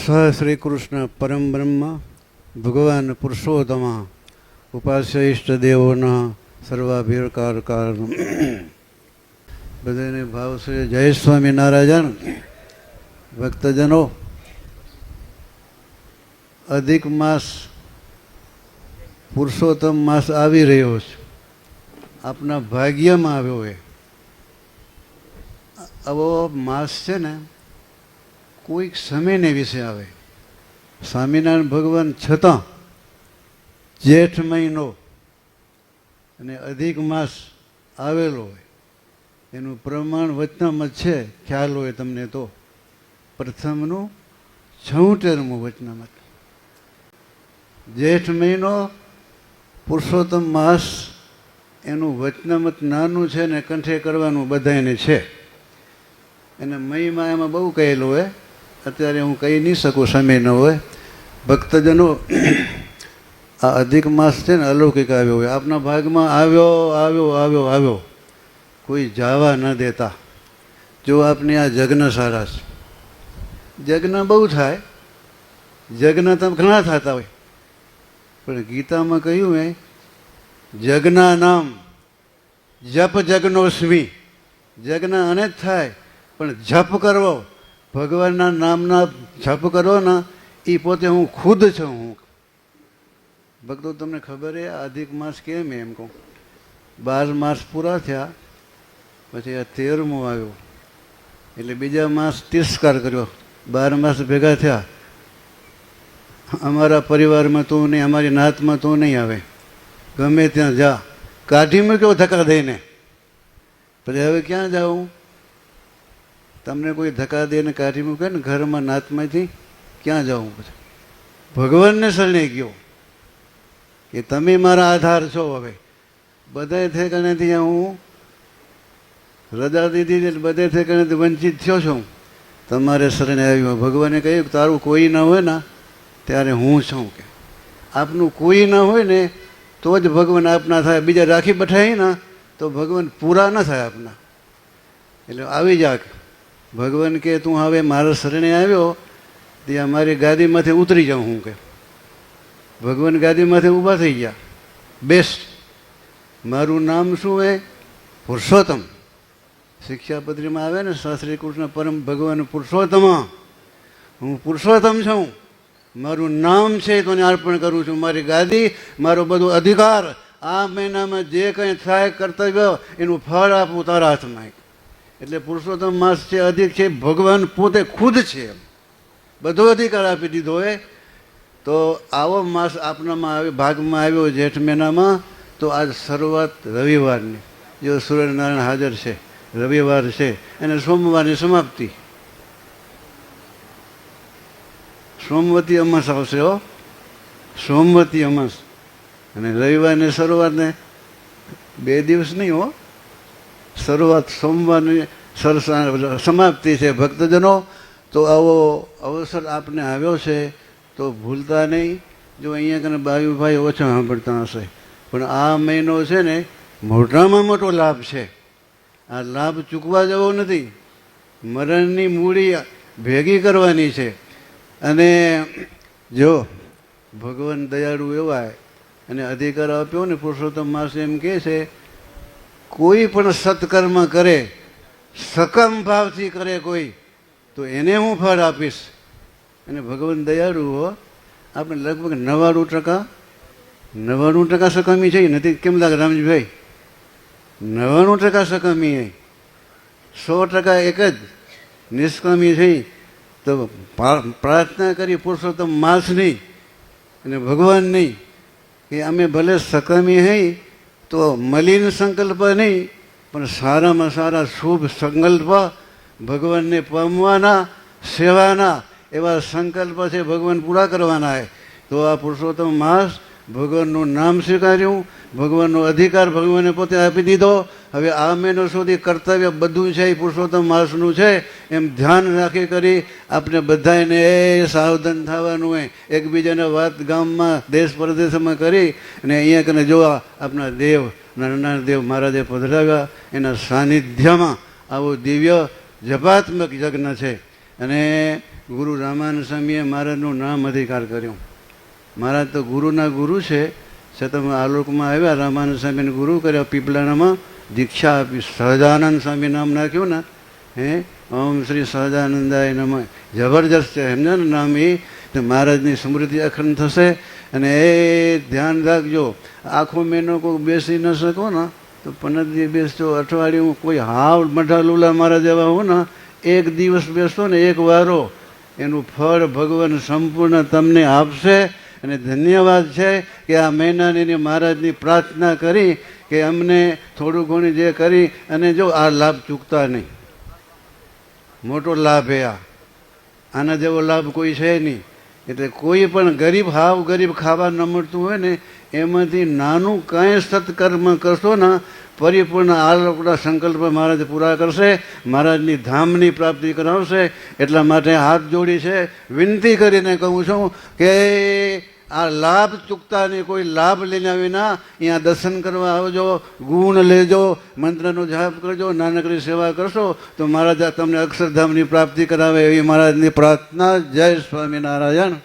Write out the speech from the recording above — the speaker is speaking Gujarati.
શ્રી કૃષ્ણ પરમ બ્રહ્મ ભગવાન પુરુષોત્તમા ઉપાસ્ય ઈષ્ટદેવોના સર્વાભિકાર કારણ બધાને ભાવશ્રી જય સ્વામિનારાયણ. ભક્તજનો, અધિક માસ પુરુષોત્તમ માસ આવી રહ્યો છે. આપના ભાગ્યમાં આવ્યો એ આવો માસ છે ને, કોઈક સમયને વિશે આવે. સ્વામિનારાયણ ભગવાન છતાં જેઠ મહિનો અને અધિક માસ આવેલો હોય એનું પ્રમાણ વચનામત છે. ખ્યાલ હોય તમને તો પ્રથમનું 76મું વચનામત. જેઠ મહિનો પુરુષોત્તમ માસ એનું વચનામત નાનું છે ને કંઠે કરવાનું બધાને છે. એને મહિમા એમાં બહુ કહેલું હોય. અત્યારે હું કહી નહીં શકું, સમય ન હોય. ભક્તજનો, આ અધિક માસ છે ને અલૌકિક આવ્યો હોય. આપના ભાગમાં આવ્યો આવ્યો આવ્યો આવ્યો કોઈ જવા ન દેતા. જો આપને આ જગ્ન સારા છે. જગ્ન બહુ થાય, જગ્ન તમે ઘણા થતા હોય, પણ ગીતામાં કહ્યું એ જગના નામ જપ જગનોસ્મી. જગ્ન અને જ થાય, પણ જપ કરવો, ભગવાનના નામના જપ કરવો ને, એ પોતે હું ખુદ છું. હું ભક્તો, તમને ખબર છે અધિક માસ કેમ એમ કહું? 12 માસ પૂરા થયા પછી આ 13મો આવ્યો, એટલે બીજા માસ તિરસ્કાર કર્યો. 12 માસ ભેગા થયા. અમારા પરિવારમાં તું નહીં, અમારી નાતમાં તું નહીં આવે, ગમે ત્યાં જા. કાઢી મૂક્યો ધક્કા દઈને. પછી હવે ક્યાં જાઉં? તમને કોઈ ધક્કા દઈને કાઢી મૂકે ને ઘરમાં નાતમાંથી, ક્યાં જાઉં? પછી ભગવાનને શરણે ગયો કે તમે મારા આધાર છો. હવે બધા ઠેકાણેથી હું રજા દીધી, બધે ઠેકાણેથી વંચિત થયો છું. તમારે શરણે આવ્યો. ભગવાને કહ્યું તારું કોઈ ન હોય ને ત્યારે હું છું. કે આપનું કોઈ ન હોય ને તો જ ભગવાન આપના થાય. બીજા રાખી બઠાય ને તો ભગવાન પૂરા ન થાય આપના. એટલે આવી જા. ભગવાન કે તું હવે મારા શરણે આવ્યો ત્યાં મારી ગાદીમાંથી ઉતરી જાઉં. હું કે ભગવાન ગાદીમાંથી ઊભા થઈ ગયા. બેસ્ટ. મારું નામ શું હે? પુરુષોત્તમ. શિક્ષાપત્રીમાં આવે ને, શ્રી કૃષ્ણ પરમ ભગવાન પુરુષોત્તમ. હું પુરુષોત્તમ છું. મારું નામ છે તો અર્પણ કરું છું. મારી ગાદી, મારો બધો અધિકાર. આ મહિનામાં જે કંઈ થાય કર્તવ્ય એનું ફળ આપું તારા હાથમાં. એટલે પુરુષોત્તમ માસ છે, અધિક છે, ભગવાન પોતે ખુદ છે. બધો અધિકાર આપી દીધો હોય. તો આવો માસ આપનામાં આવ્યો, ભાગમાં આવ્યો જેઠ મહિનામાં. તો આજ શરૂઆત રવિવારની. જો સૂર્યનારાયણ હાજર છે, રવિવાર છે, અને સોમવારની સમાપ્તિ. સોમવતી અમાસ આવશે. હો, સોમવતી અમાસ. અને રવિવારની શરૂઆતને 2 દિવસ નહીં. હો, શરૂઆત સોમવારની સમાપ્તિ છે. ભક્તજનો, તો આવો અવસર આપને આવ્યો છે તો ભૂલતા નહીં. જો અહીંયા કને બાયુભાઈ ઓછા સાંભળતા હશે, પણ આ મહિનો છે ને મોટામાં મોટો લાભ છે. આ લાભ ચૂકવા જવો નથી. મરણની મૂડી ભેગી કરવાની છે. અને જો ભગવાન દયાળુ એવા અને અધિકાર આપ્યો ને, પુરુષોત્તમ માસ એમ કહે છે કોઈ પણ સત્કર્મ કરે, સકમ ભાવથી કરે કોઈ, તો એને હું ફળ આપીશ. અને ભગવાન દયાળુ હો. આપણે લગભગ 99% સકમી છે. નથી કેમ લાગે રામજીભાઈ? 99% સકમી. 100% એક જ નિષ્કામી છે. તો પ્રાર્થના કરી પુરુષોત્તમ માસની અને ભગવાનની કે અમે ભલે સકમી હઈ તો મલિન સંકલ્પ નહીં, પણ સારામાં સારા શુભ સંકલ્પ ભગવાનને પામવાના, સેવાના એવા સંકલ્પ છે. ભગવાન પૂરા કરવાના છે. તો આ પુરુષોત્તમ માસ ભગવાનનું નામ સ્વીકાર્યું, ભગવાનનો અધિકાર ભગવાને પોતે આપી દીધો. હવે આ મહિનો સુધી કર્તવ્ય બધું છે એ પુરુષોત્તમ માસનું છે. એમ ધ્યાન રાખી કરી આપણે બધાને એ સાવધાન થવાનું હોય. એકબીજાને વાત ગામમાં, દેશ પરદેશમાં કરી અને અહીંયા કને જોવા આપણા દેવ, નાના દેવ મહારાજે પધરાવ્યા. એના સાનિધ્યમાં આવું દિવ્ય જપાત્મક યજ્ઞ છે. અને ગુરુ રામાનંદ સ્વામીએ મહારાજનું નામ અધિકાર કર્યું. મહારાજ તો ગુરુના ગુરુ છે, છતાં આલોકમાં આવ્યા, રામાનંદ સ્વામીને ગુરુ કર્યા, પીપલાણામાં દીક્ષા આપી, સહજાનંદ સ્વામી નામ નાખ્યું ને, હે ઓમ શ્રી સહજાનંદાય નમઃ, જબરજસ્ત છે, સમજો ને નામ. એ તો મહારાજની સ્મૃતિ અખંડ થશે. અને એ ધ્યાન રાખજો, આખો મહિનો કોઈ બેસી ન શકો ને તો 15 દિવસ બેસજો, અઠવાડિયું કોઈ હાવ મઠા લુલા મારા જેવા હો ને, એક દિવસ બેસતો ને એક વારો, એનું ફળ ભગવાન સંપૂર્ણ તમને આપશે. અને ધન્યવાદ છે કે આ મહિનાની મહારાજની પ્રાર્થના કરી કે અમને થોડું ઘણું જે કરી, અને જો આ લાભ ચૂકતા નહીં, મોટો લાભ એ આના જેવો લાભ કોઈ છે નહીં. એટલે કોઈ પણ ગરીબ, હાવ ગરીબ ખાવા ન મળતું હોય ને, એમાંથી નાનું કાંઈ સત્કર્મ કરશો ને, પરિપૂર્ણ આ લોકોના સંકલ્પ મહારાજ પૂરા કરશે, મહારાજની ધામની પ્રાપ્તિ કરાવશે. એટલા માટે હાથ જોડી છે, વિનંતી કરીને કહું છું કે આ લાભ ચૂકતા નહીં, કોઈ લાભ લઈને વિના અહીંયા દર્શન કરવા આવજો, ગુણ લેજો, મંત્રનો જાપ કરજો, નાનકડી સેવા કરશો તો મહારાજ તમને અક્ષરધામની પ્રાપ્તિ કરાવે એવી મહારાજની પ્રાર્થના. જય સ્વામિનારાયણ.